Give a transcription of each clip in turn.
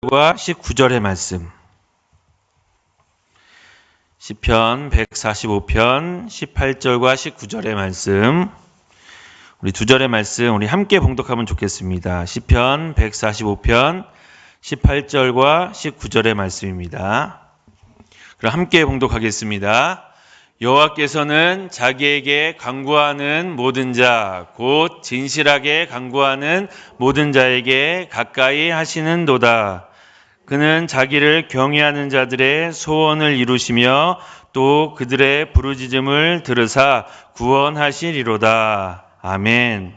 18절과 19절의 말씀. 시편 145편 18절과 19절의 말씀. 우리 두 절의 말씀 우리 함께 봉독하면 좋겠습니다. 시편 145편 18절과 19절의 말씀입니다. 그럼 함께 봉독하겠습니다. 여호와께서는 자기에게 간구하는 모든 자, 곧 진실하게 간구하는 모든 자에게 가까이 하시는도다. 그는 자기를 경외하는 자들의 소원을 이루시며 또 그들의 부르짖음을 들으사 구원하시리로다. 아멘.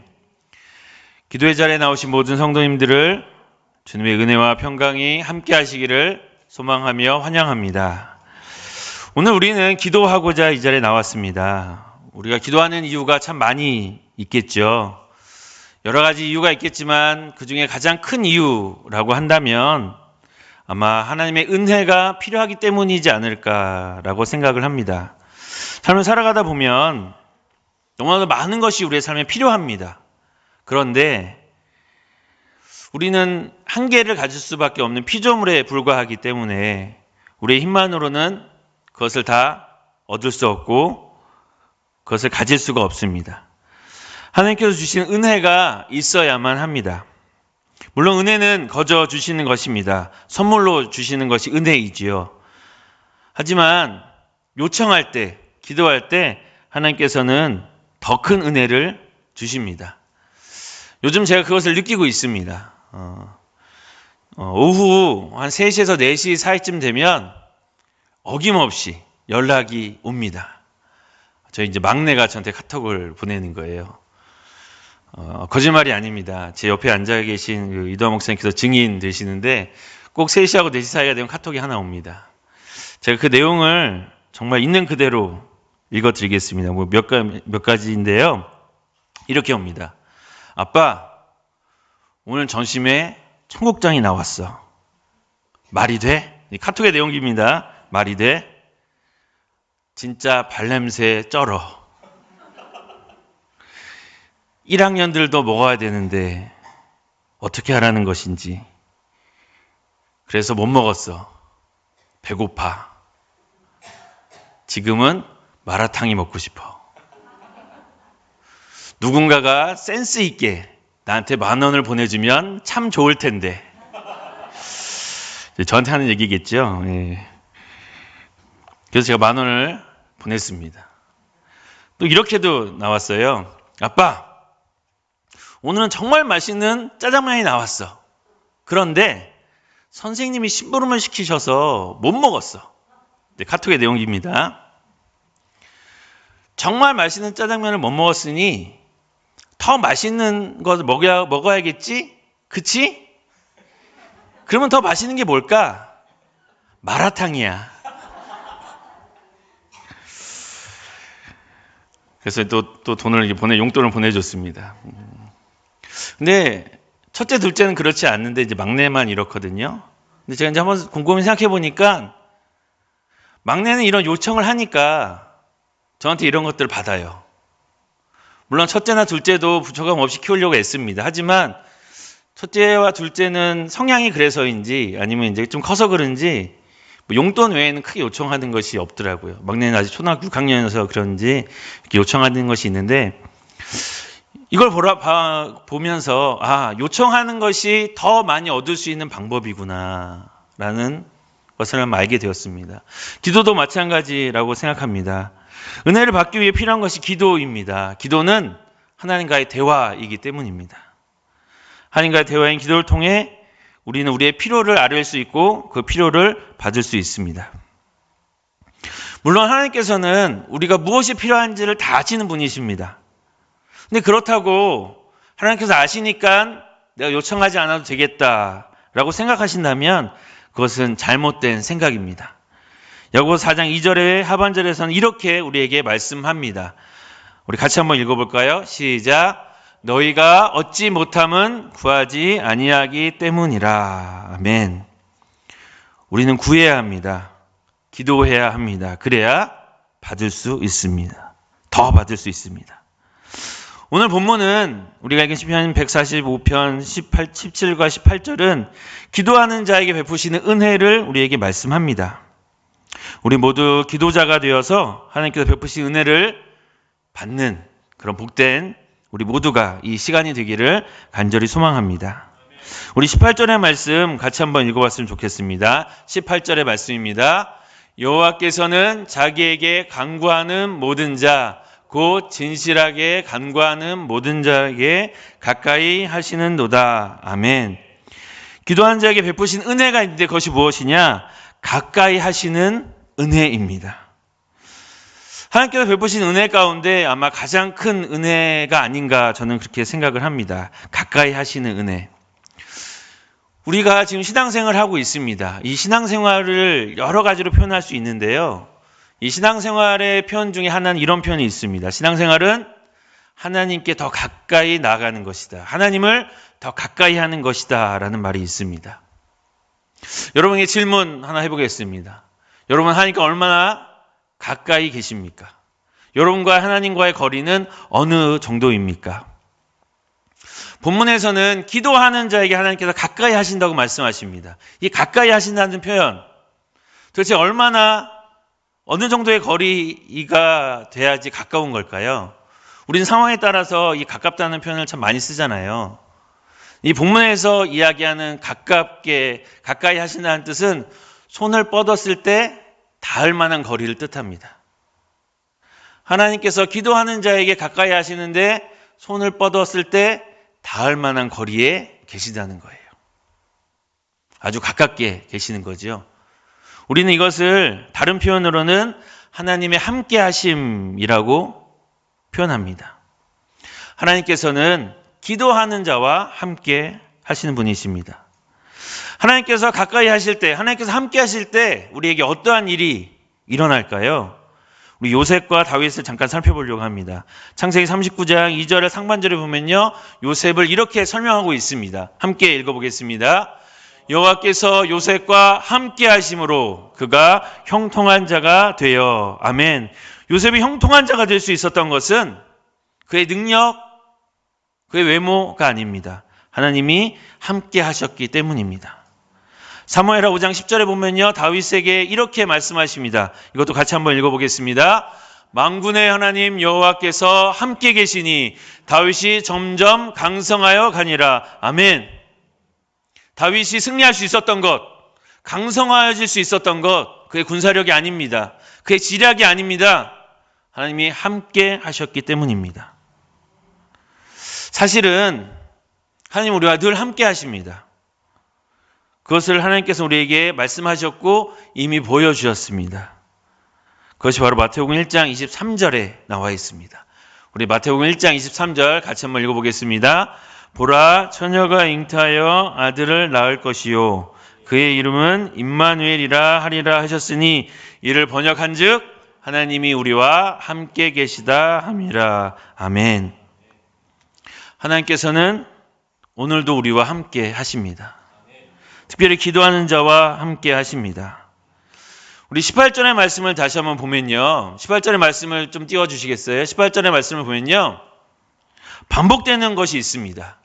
기도의 자리에 나오신 모든 성도님들을 주님의 은혜와 평강이 함께 하시기를 소망하며 환영합니다. 오늘 우리는 기도하고자 이 자리에 나왔습니다. 우리가 기도하는 이유가 참 많이 있겠죠. 여러 가지 이유가 있겠지만 그 중에 가장 큰 이유라고 한다면 아마 하나님의 은혜가 필요하기 때문이지 않을까라고 생각을 합니다. 삶을 살아가다 보면 너무나도 많은 것이 우리의 삶에 필요합니다. 그런데 우리는 한계를 가질 수밖에 없는 피조물에 불과하기 때문에 우리의 힘만으로는 그것을 다 얻을 수 없고 그것을 가질 수가 없습니다. 하나님께서 주신 은혜가 있어야만 합니다. 물론 은혜는 거저 주시는 것입니다. 선물로 주시는 것이 은혜이지요. 하지만 요청할 때, 기도할 때 하나님께서는 더 큰 은혜를 주십니다. 요즘 제가 그것을 느끼고 있습니다. 오후 한 3시에서 4시 사이쯤 되면 어김없이 연락이 옵니다. 저희 이제 막내가 저한테 카톡을 보내는 거예요. 거짓말이 아닙니다. 제 옆에 앉아 계신 그 이도화 목사님께서 증인 되시는데 꼭 3시하고 4시 사이가 되면 카톡이 하나 옵니다. 제가 그 내용을 정말 있는 그대로 읽어드리겠습니다. 몇 가지인데요. 이렇게 옵니다. 아빠, 오늘 점심에 청국장이 나왔어. 말이 돼? 이 카톡의 내용입니다. 말이 돼? 진짜 발냄새 쩔어. 1학년들도 먹어야 되는데 어떻게 하라는 것인지. 그래서 못 먹었어. 배고파. 지금은 마라탕이 먹고 싶어. 누군가가 센스 있게 나한테 10,000원을 보내주면 참 좋을 텐데. 저한테 하는 얘기겠죠. 예. 그래서 제가 10,000원을 보냈습니다. 또 이렇게도 나왔어요. 아빠, 오늘은 정말 맛있는 짜장면이 나왔어. 그런데 선생님이 심부름을 시키셔서 못 먹었어. 네, 카톡의 내용입니다. 정말 맛있는 짜장면을 못 먹었으니 더 맛있는 것을 먹어야겠지? 그치? 그러면 더 맛있는 게 뭘까? 마라탕이야. 그래서 또 돈을 용돈을 보내줬습니다. 근데 첫째, 둘째는 그렇지 않는데 이제 막내만 이렇거든요. 근데 제가 이제 한번 곰곰이 생각해 보니까 막내는 이런 요청을 하니까 저한테 이런 것들을 받아요. 물론 첫째나 둘째도 부족함 없이 키우려고 애씁니다. 하지만 첫째와 둘째는 성향이 그래서인지 아니면 이제 좀 커서 그런지 용돈 외에는 크게 요청하는 것이 없더라고요. 막내는 아직 초등학교 6학년이어서 그런지 이렇게 요청하는 것이 있는데 이걸 보면서 요청하는 것이 더 많이 얻을 수 있는 방법이구나 라는 것을 알게 되었습니다. 기도도 마찬가지라고 생각합니다. 은혜를 받기 위해 필요한 것이 기도입니다. 기도는 하나님과의 대화이기 때문입니다. 하나님과의 대화인 기도를 통해 우리는 우리의 필요를 아뢰 수 있고 그 필요를 받을 수 있습니다. 물론 하나님께서는 우리가 무엇이 필요한지를 다 아시는 분이십니다. 근데 그렇다고 하나님께서 아시니까 내가 요청하지 않아도 되겠다라고 생각하신다면 그것은 잘못된 생각입니다. 야고보서 4장 2절의 하반절에서는 이렇게 우리에게 말씀합니다. 우리 같이 한번 읽어볼까요? 시작. 너희가 얻지 못함은 구하지 아니하기 때문이라. 아멘. 우리는 구해야 합니다. 기도해야 합니다. 그래야 받을 수 있습니다. 더 받을 수 있습니다. 오늘 본문은 우리가 읽은 시편 145편 17과 18절은 기도하는 자에게 베푸시는 은혜를 우리에게 말씀합니다. 우리 모두 기도자가 되어서 하나님께서 베푸신 은혜를 받는 그런 복된 우리 모두가 이 시간이 되기를 간절히 소망합니다. 우리 18절의 말씀 같이 한번 읽어봤으면 좋겠습니다. 18절의 말씀입니다. 여호와께서는 자기에게 간구하는 모든 자, 곧 진실하게 간구하는 모든 자에게 가까이 하시는도다. 아멘. 기도하는 자에게 베푸신 은혜가 있는데 그것이 무엇이냐? 가까이 하시는 은혜입니다. 하나님께서 베푸신 은혜 가운데 아마 가장 큰 은혜가 아닌가 저는 그렇게 생각을 합니다. 가까이 하시는 은혜. 우리가 지금 신앙생활을 하고 있습니다. 이 신앙생활을 여러 가지로 표현할 수 있는데요. 이 신앙생활의 표현 중에 하나는 이런 표현이 있습니다. 신앙생활은 하나님께 더 가까이 나아가는 것이다. 하나님을 더 가까이 하는 것이다. 라는 말이 있습니다. 여러분에게 질문 하나 해보겠습니다. 여러분 하나님과 얼마나 가까이 계십니까? 여러분과 하나님과의 거리는 어느 정도입니까? 본문에서는 기도하는 자에게 하나님께서 가까이 하신다고 말씀하십니다. 이 가까이 하신다는 표현, 도대체 어느 정도의 거리가 돼야지 가까운 걸까요? 우리는 상황에 따라서 이 가깝다는 표현을 참 많이 쓰잖아요. 이 본문에서 이야기하는 가까이 하신다는 뜻은 손을 뻗었을 때 닿을 만한 거리를 뜻합니다. 하나님께서 기도하는 자에게 가까이 하시는데 손을 뻗었을 때 닿을 만한 거리에 계시다는 거예요. 아주 가깝게 계시는 거죠. 우리는 이것을 다른 표현으로는 하나님의 함께 하심이라고 표현합니다. 하나님께서는 기도하는 자와 함께 하시는 분이십니다. 하나님께서 가까이 하실 때, 하나님께서 함께 하실 때 우리에게 어떠한 일이 일어날까요? 우리 요셉과 다윗을 잠깐 살펴보려고 합니다. 창세기 39장 2절의 상반절에 보면요, 요셉을 이렇게 설명하고 있습니다. 함께 읽어보겠습니다. 여호와께서 요셉과 함께 하심으로 그가 형통한 자가 되어. 아멘. 요셉이 형통한 자가 될 수 있었던 것은 그의 능력, 그의 외모가 아닙니다. 하나님이 함께 하셨기 때문입니다. 사무엘하 5장 10절에 보면요, 다윗에게 이렇게 말씀하십니다. 이것도 같이 한번 읽어보겠습니다. 만군의 하나님 여호와께서 함께 계시니 다윗이 점점 강성하여 가니라. 아멘. 다윗이 승리할 수 있었던 것, 강성하여질 수 있었던 것, 그의 군사력이 아닙니다. 그의 지략이 아닙니다. 하나님이 함께 하셨기 때문입니다. 사실은 하나님 우리와 늘 함께 하십니다. 그것을 하나님께서 우리에게 말씀하셨고 이미 보여주셨습니다. 그것이 바로 마태복음 1장 23절에 나와 있습니다. 우리 마태복음 1장 23절 같이 한번 읽어보겠습니다. 보라, 처녀가 잉태하여 아들을 낳을 것이요 그의 이름은 임마누엘이라 하리라 하셨으니 이를 번역한즉 하나님이 우리와 함께 계시다 함이라. 아멘. 하나님께서는 오늘도 우리와 함께 하십니다. 특별히 기도하는 자와 함께 하십니다. 우리 18절의 말씀을 다시 한번 보면요, 18절의 말씀을 좀 띄워주시겠어요? 18절의 말씀을 보면요, 반복되는 것이 있습니다.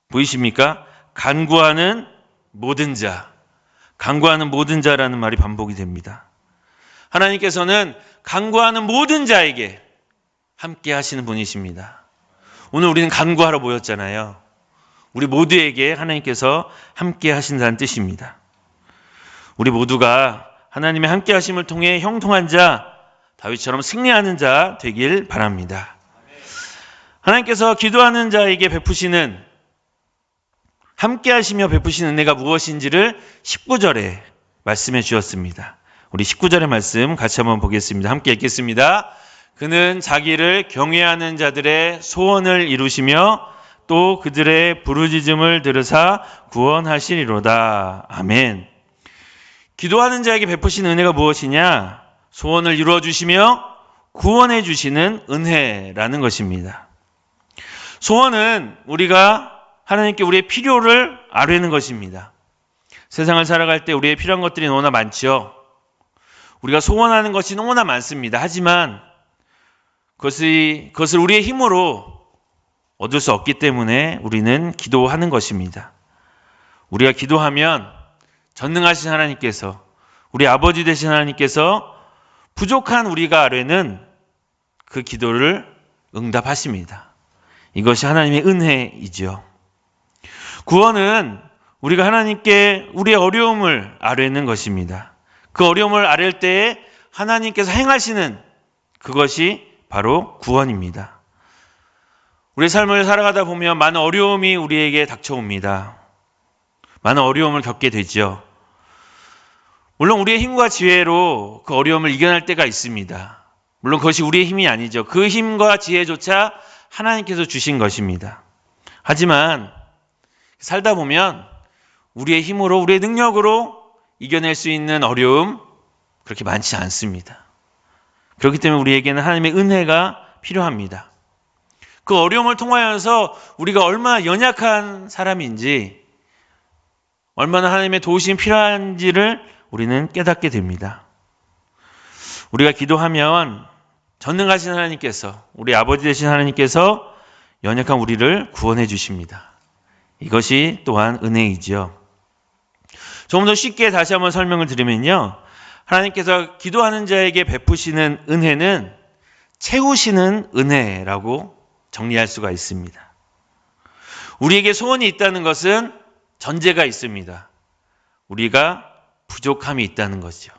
보이십니까? 간구하는 모든 자, 간구하는 모든 자라는 말이 반복이 됩니다. 하나님께서는 간구하는 모든 자에게 함께 하시는 분이십니다. 오늘 우리는 간구하러 모였잖아요. 우리 모두에게 하나님께서 함께 하신다는 뜻입니다. 우리 모두가 하나님의 함께 하심을 통해 형통한 자, 다윗처럼 승리하는 자 되길 바랍니다. 하나님께서 기도하는 자에게 베푸시는, 함께 하시며 베푸시는 은혜가 무엇인지를 19절에 말씀해 주셨습니다. 우리 19절의 말씀 같이 한번 보겠습니다. 함께 읽겠습니다. 그는 자기를 경외하는 자들의 소원을 이루시며 또 그들의 부르짖음을 들으사 구원하시리로다. 아멘. 기도하는 자에게 베푸시는 은혜가 무엇이냐? 소원을 이루어주시며 구원해 주시는 은혜라는 것입니다. 소원은 우리가 하나님께 우리의 필요를 아뢰는 것입니다. 세상을 살아갈 때 우리의 필요한 것들이 너무나 많죠. 우리가 소원하는 것이 너무나 많습니다. 하지만 그것을 우리의 힘으로 얻을 수 없기 때문에 우리는 기도하는 것입니다. 우리가 기도하면 전능하신 하나님께서, 우리 아버지 되신 하나님께서 부족한 우리가 아뢰는 그 기도를 응답하십니다. 이것이 하나님의 은혜이죠. 구원은 우리가 하나님께 우리의 어려움을 아뢰는 것입니다. 그 어려움을 아뢰을 때에 하나님께서 행하시는 그것이 바로 구원입니다. 우리의 삶을 살아가다 보면 많은 어려움이 우리에게 닥쳐옵니다. 많은 어려움을 겪게 되죠. 물론 우리의 힘과 지혜로 그 어려움을 이겨낼 때가 있습니다. 물론 그것이 우리의 힘이 아니죠. 그 힘과 지혜조차 하나님께서 주신 것입니다. 하지만 살다 보면 우리의 힘으로, 우리의 능력으로 이겨낼 수 있는 어려움 그렇게 많지 않습니다. 그렇기 때문에 우리에게는 하나님의 은혜가 필요합니다. 그 어려움을 통하여서 우리가 얼마나 연약한 사람인지, 얼마나 하나님의 도우심이 필요한지를 우리는 깨닫게 됩니다. 우리가 기도하면 전능하신 하나님께서, 우리 아버지 되신 하나님께서 연약한 우리를 구원해 주십니다. 이것이 또한 은혜이지요. 조금 더 쉽게 다시 한번 설명을 드리면요, 하나님께서 기도하는 자에게 베푸시는 은혜는 채우시는 은혜라고 정리할 수가 있습니다. 우리에게 소원이 있다는 것은 전제가 있습니다. 우리가 부족함이 있다는 것이죠.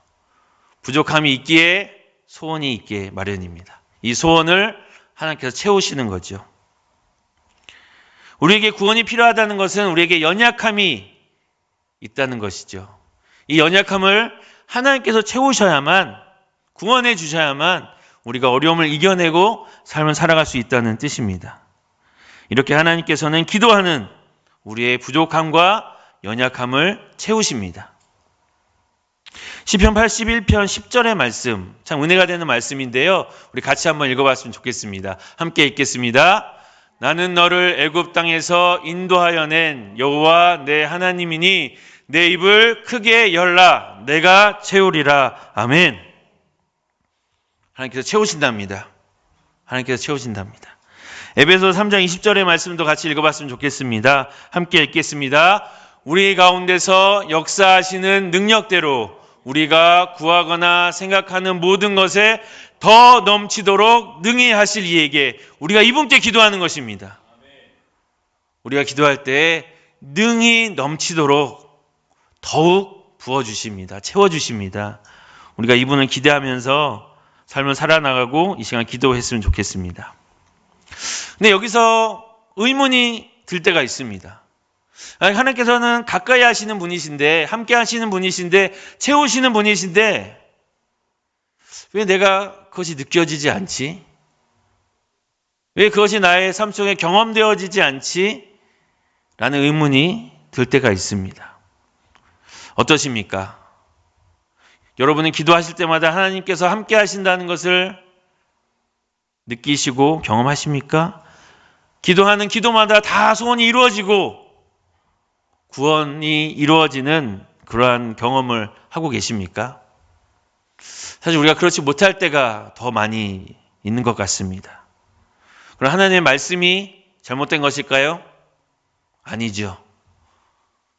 부족함이 있기에 소원이 있기에 마련입니다. 이 소원을 하나님께서 채우시는 거죠. 우리에게 구원이 필요하다는 것은 우리에게 연약함이 있다는 것이죠. 이 연약함을 하나님께서 채우셔야만, 구원해 주셔야만 우리가 어려움을 이겨내고 삶을 살아갈 수 있다는 뜻입니다. 이렇게 하나님께서는 기도하는 우리의 부족함과 연약함을 채우십니다. 시편 81편 10절의 말씀, 참 은혜가 되는 말씀인데요. 우리 같이 한번 읽어봤으면 좋겠습니다. 함께 읽겠습니다. 나는 너를 애굽 땅에서 인도하여 낸 여호와 내 하나님이니 내 입을 크게 열라 내가 채우리라. 아멘. 하나님께서 채우신답니다. 하나님께서 채우신답니다. 에베소 3장 20절의 말씀도 같이 읽어봤으면 좋겠습니다. 함께 읽겠습니다. 우리 가운데서 역사하시는 능력대로 우리가 구하거나 생각하는 모든 것에 더 넘치도록 능히 하실 이에게, 우리가 이분께 기도하는 것입니다. 우리가 기도할 때 능히 넘치도록 더욱 부어주십니다. 채워주십니다. 우리가 이분을 기대하면서 삶을 살아나가고 이 시간 기도했으면 좋겠습니다. 근데 여기서 의문이 들 때가 있습니다. 하나님께서는 가까이 하시는 분이신데, 함께 하시는 분이신데, 채우시는 분이신데 왜 내가 그것이 느껴지지 않지? 왜 그것이 나의 삶 속에 경험되어지지 않지? 라는 의문이 들 때가 있습니다. 어떠십니까? 여러분은 기도하실 때마다 하나님께서 함께 하신다는 것을 느끼시고 경험하십니까? 기도하는 기도마다 다 소원이 이루어지고 구원이 이루어지는 그러한 경험을 하고 계십니까? 사실 우리가 그렇지 못할 때가 더 많이 있는 것 같습니다. 그럼 하나님의 말씀이 잘못된 것일까요? 아니죠.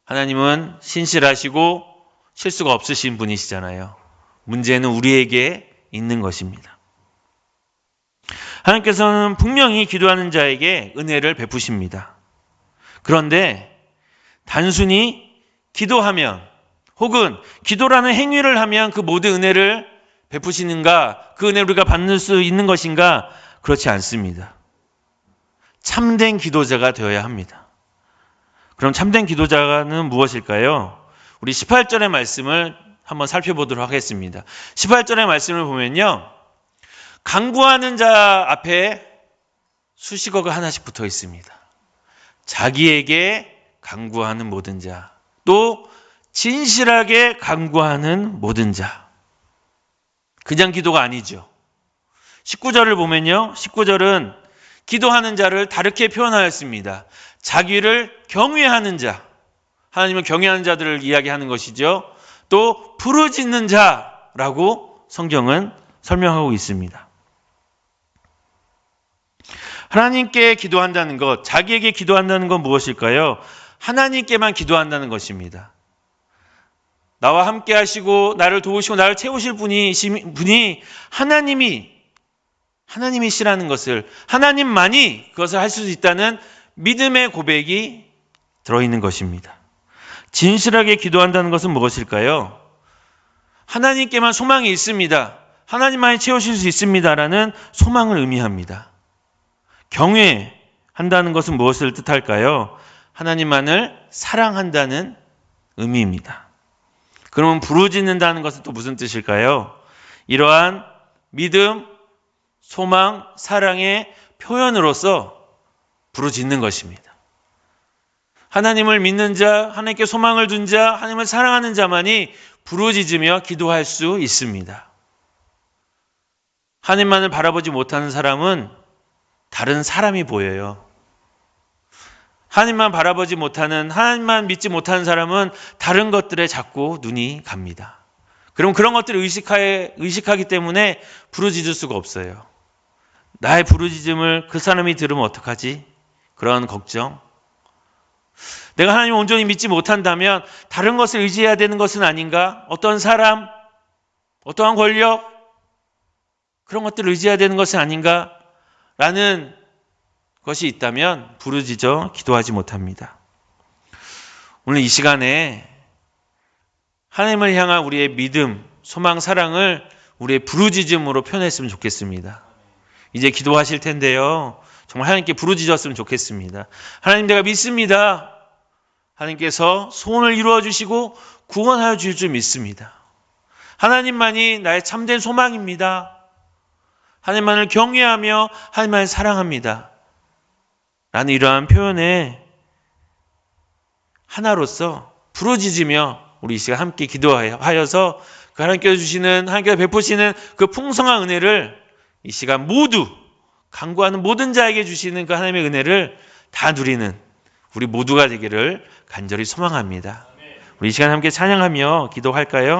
하나님은 신실하시고 실수가 없으신 분이시잖아요. 문제는 우리에게 있는 것입니다. 하나님께서는 분명히 기도하는 자에게 은혜를 베푸십니다. 그런데 단순히 기도하면, 혹은 기도라는 행위를 하면 그 모든 은혜를 베푸시는가, 그 은혜를 우리가 받을 수 있는 것인가? 그렇지 않습니다. 참된 기도자가 되어야 합니다. 그럼 참된 기도자는 무엇일까요? 우리 18절의 말씀을 한번 살펴보도록 하겠습니다. 18절의 말씀을 보면요, 간구하는 자 앞에 수식어가 하나씩 붙어 있습니다. 자기에게 간구하는 모든 자, 또 진실하게 간구하는 모든 자. 그냥 기도가 아니죠. 19절을 보면요, 19절은 기도하는 자를 다르게 표현하였습니다. 자기를 경외하는 자, 하나님을 경외하는 자들을 이야기하는 것이죠. 또 부르짖는 자라고 성경은 설명하고 있습니다. 하나님께 기도한다는 것, 자기에게 기도한다는 건 무엇일까요? 하나님께만 기도한다는 것입니다. 나와 함께 하시고 나를 도우시고 나를 채우실 분이 하나님이시라는 것을, 하나님만이 그것을 할 수 있다는 믿음의 고백이 들어있는 것입니다. 진실하게 기도한다는 것은 무엇일까요? 하나님께만 소망이 있습니다. 하나님만이 채우실 수 있습니다라는 소망을 의미합니다. 경외한다는 것은 무엇을 뜻할까요? 하나님만을 사랑한다는 의미입니다. 그러면 부르짖는다는 것은 또 무슨 뜻일까요? 이러한 믿음, 소망, 사랑의 표현으로서 부르짖는 것입니다. 하나님을 믿는 자, 하나님께 소망을 둔 자, 하나님을 사랑하는 자만이 부르짖으며 기도할 수 있습니다. 하나님만을 바라보지 못하는 사람은 다른 사람이 보여요. 하나님만 바라보지 못하는, 하나님만 믿지 못하는 사람은 다른 것들에 자꾸 눈이 갑니다. 그럼 그런 것들을 의식하기 때문에 부르짖을 수가 없어요. 나의 부르짖음을 그 사람이 들으면 어떡하지? 그런 걱정. 내가 하나님을 온전히 믿지 못한다면 다른 것을 의지해야 되는 것은 아닌가? 어떤 사람, 어떠한 권력, 그런 것들을 의지해야 되는 것은 아닌가? 라는 것이 있다면 부르짖어 기도하지 못합니다. 오늘 이 시간에 하나님을 향한 우리의 믿음, 소망, 사랑을 우리의 부르짖음으로 표현했으면 좋겠습니다. 이제 기도하실 텐데요. 정말 하나님께 부르짖었으면 좋겠습니다. 하나님, 내가 믿습니다. 하나님께서 소원을 이루어 주시고 구원하여 주실 줄 믿습니다. 하나님만이 나의 참된 소망입니다. 하나님만을 경외하며 하나님만을 사랑합니다. 라는 이러한 표현에 하나로서 부르짖으며 우리 이 시간 함께 기도하여서 그 하나님께서 주시는, 하나님께서 베푸시는 그 풍성한 은혜를 이 시간 모두 간구하는 모든 자에게 주시는 그 하나님의 은혜를 다 누리는 우리 모두가 되기를 간절히 소망합니다. 우리 이 시간 함께 찬양하며 기도할까요?